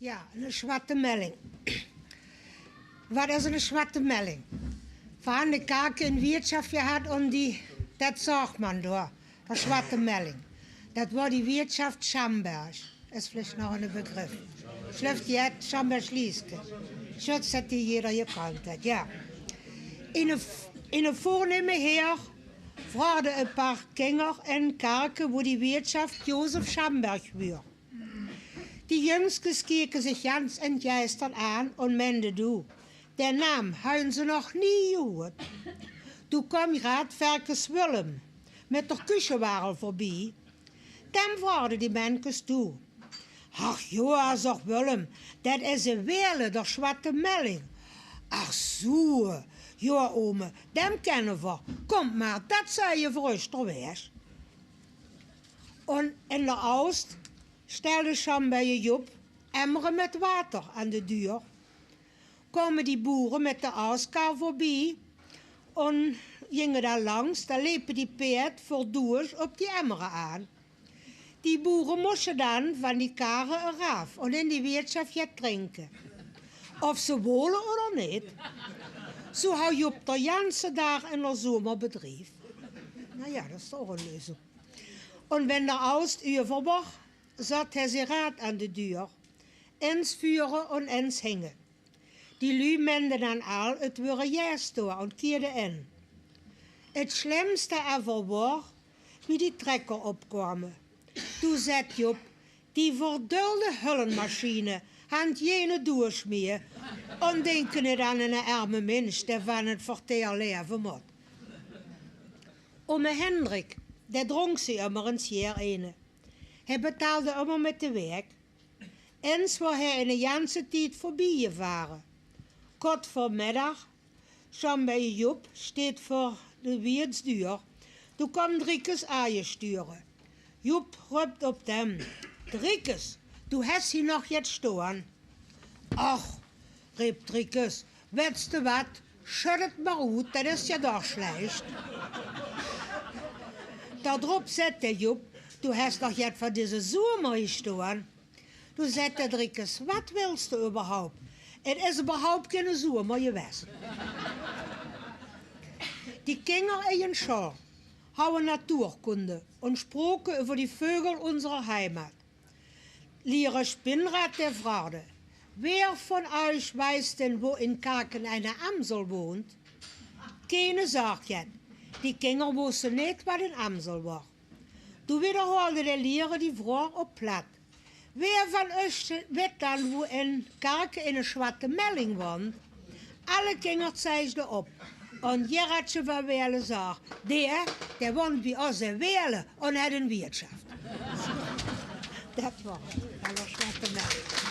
Ja, een zwarte melding. Wat is een zwarte melding? Van de kaken in wirtschaft gehad en dat zag man door. Een zwarte melding. Dat was die Wirtschaft Schamberg. Ist vielleicht noch ein Begriff. Schläft jetzt Schamberg liest. Schutz hat die jeder gekannt hat, ja. In een vornehme Heer vragen een paar Kinder en Kerken, wo die Wirtschaft Josef Schamberg war. Die Jüngskes keken sich ganz entgeistert an und mende du. Der Naam haben sie noch nie gehört. Du komm Radwerkes Willem met de Küchenwaren voorbij. Dan worden die mensen toe. Ach ja, zegt Willem, dat is een weerle, de zwarte melding. Ach zo, ja ome, dem kennen we. Kom maar, dat zei je vroeger wees. En in de oost stelde Sam bij je Job emmeren met water aan de deur. Komen die boeren met de aaskar voorbij en gingen daar langs, daar liepen die peert voortdurend op die emmeren aan. Die boeren moesten dan van die karen eraf en in die wirtschaft gaan drinken. Of ze willen of niet. Zo hou je op de ganse dag in de zomerbedrijf. Nou ja, dat is toch een leuze. En wenn der Aust überwach, zat hij zijn raad aan de deur. Eens vuren en eens hingen. Die lui menden dan al, het waren juist door en keerden in. Het slimste ever was, wie die trekker opkwamen. Toen zet Job, die verdulde hullenmachine, hand jene doorsmee. En denken het aan een arme mens, die van het verteer leven moet. Ome Hendrik, der dronk ze immer eens jaar ene. Hij betaalde immer met de werk. Eens was hij in de ganse tijd voorbij gevaren. Kort voor middag, Sam bij Job steekt voor de weerdsduur. Toen kwam Driekes aaien sturen. Job roept op hem. Driekes, du hast hier nog jetzt staan. Ach, riep Driekes, weet je wat? Schud het maar uit, dat is ja toch slecht. Daarop zette Job, du hast doch jetzt voor deze zomer gestaan. Toen zette Driekes, wat willst du überhaupt? Het is überhaupt geen zomer geweest. Die Kinder in een Schar haben Naturkunde und sprachen über die Vögel unserer Heimat. Lehrer Spinnrad der fragte, wer von euch weiß denn, wo in Kaken eine Amsel wohnt? Keine sagt jetzt. Die Kinder wussten nicht, was eine Amsel war. Du wiederholte der Lehrer die Frage auf platt. Wer von euch weet dan, wo in Kaken eine zwarte melding woont? Alle Kinder zeigden op. En Gerardje van Weerle zag, der woont bij ons in Weerle en had een wirtschaft. Dat was het, zwarte melding.